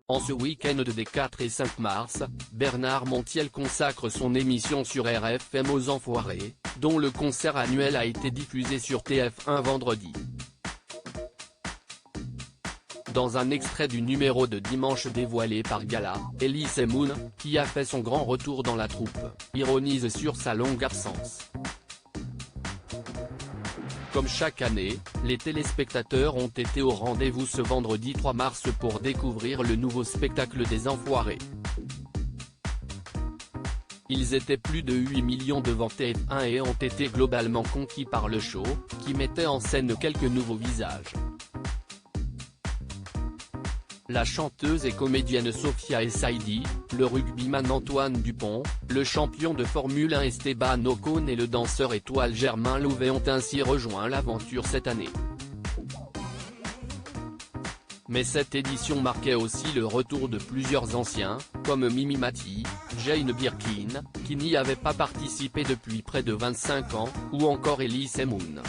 En ce week-end des 4 et 5 mars, Bernard Montiel consacre son émission sur RFM aux Enfoirés, dont le concert annuel a été diffusé sur TF1 vendredi. Dans un extrait du numéro de dimanche dévoilé par Gala, Elise Moon, qui a fait son grand retour dans la troupe, ironise sur sa longue absence. Comme chaque année, les téléspectateurs ont été au rendez-vous ce vendredi 3 mars pour découvrir le nouveau spectacle des Enfoirés. Ils étaient plus de 8 millions devant TF1 et ont été globalement conquis par le show, qui mettait en scène quelques nouveaux visages. La chanteuse et comédienne Sophia Essaidi, le rugbyman Antoine Dupont, le champion de Formule 1 Esteban Ocon et le danseur étoile Germain Louvet ont ainsi rejoint l'aventure cette année. Mais cette édition marquait aussi le retour de plusieurs anciens, comme Mimi Mati, Jane Birkin, qui n'y avait pas participé depuis près de 25 ans, ou encore Elise Moon.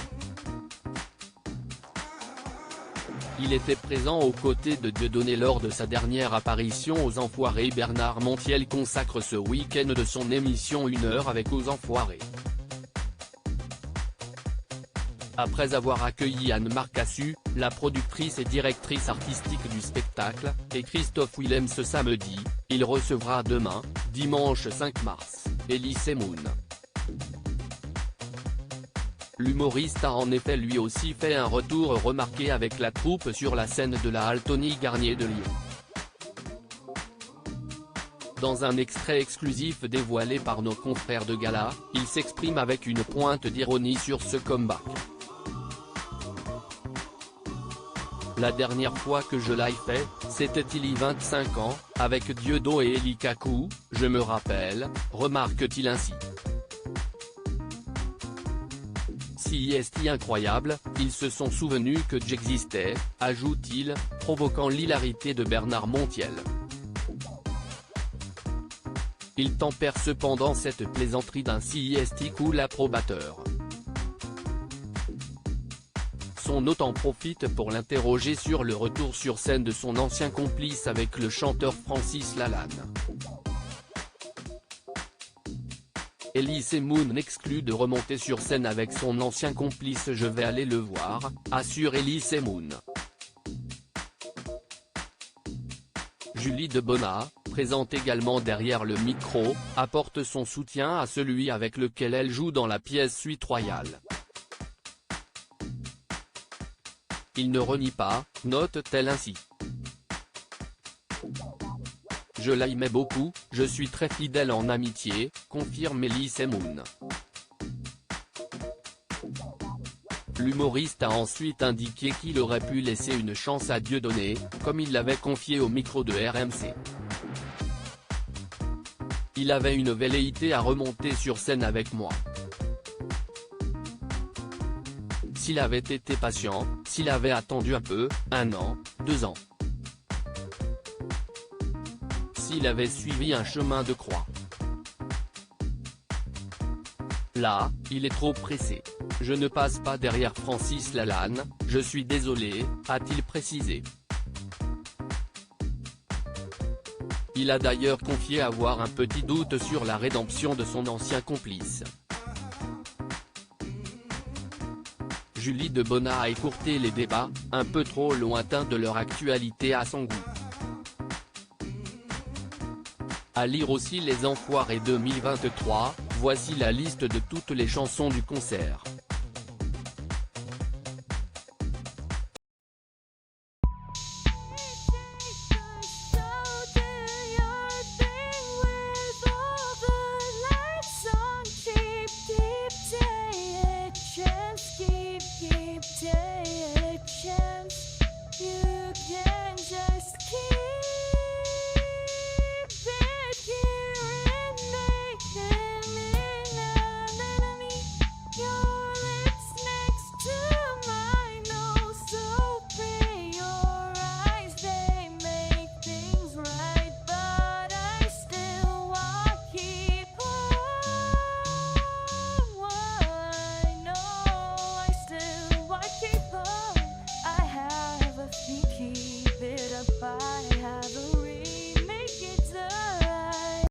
Il était présent aux côtés de Dieudonné lors de sa dernière apparition aux Enfoirés. Bernard Montiel consacre ce week-end de son émission 1 heure avec aux Enfoirés. Après avoir accueilli Anne Marcassu, la productrice et directrice artistique du spectacle, et Christophe Willem ce samedi, il recevra demain, dimanche 5 mars, Elise Moon. L'humoriste a en effet lui aussi fait un retour remarqué avec la troupe sur la scène de la halle Tony Garnier de Lyon. Dans un extrait exclusif dévoilé par nos confrères de Gala, il s'exprime avec une pointe d'ironie sur ce comeback. La dernière fois que je l'ai fait, c'était il y a 25 ans, avec Dieudonné et Eli Kaku, je me rappelle, remarque-t-il ainsi. Si est incroyable, ils se sont souvenus que j'existais, ajoute-t-il, provoquant l'hilarité de Bernard Montiel. Il tempère cependant cette plaisanterie d'un CIST cool approbateur. Son hôte en profite pour l'interroger sur le retour sur scène de son ancien complice avec le chanteur Francis Lalanne. Elise Moon exclut de remonter sur scène avec son ancien complice. Je vais aller le voir, assure Elise Moon. Julie Debona, présente également derrière le micro, apporte son soutien à celui avec lequel elle joue dans la pièce Suite Royale. Il ne renie pas, note-t-elle ainsi. Je l'aimais beaucoup, je suis très fidèle en amitié, confirme Elise Moon. L'humoriste a ensuite indiqué qu'il aurait pu laisser une chance à Dieudonné, comme il l'avait confié au micro de RMC. Il avait une velléité à remonter sur scène avec moi. S'il avait été patient, s'il avait attendu un peu, 1 an, 2 ans. S'il avait suivi un chemin de croix. Là, il est trop pressé. Je ne passe pas derrière Francis Lalanne, je suis désolé, a-t-il précisé. Il a d'ailleurs confié avoir un petit doute sur la rédemption de son ancien complice. Julie Debona a écourté les débats, un peu trop lointains de leur actualité à son goût. À lire aussi Les Enfoirés 2023, voici la liste de toutes les chansons du concert.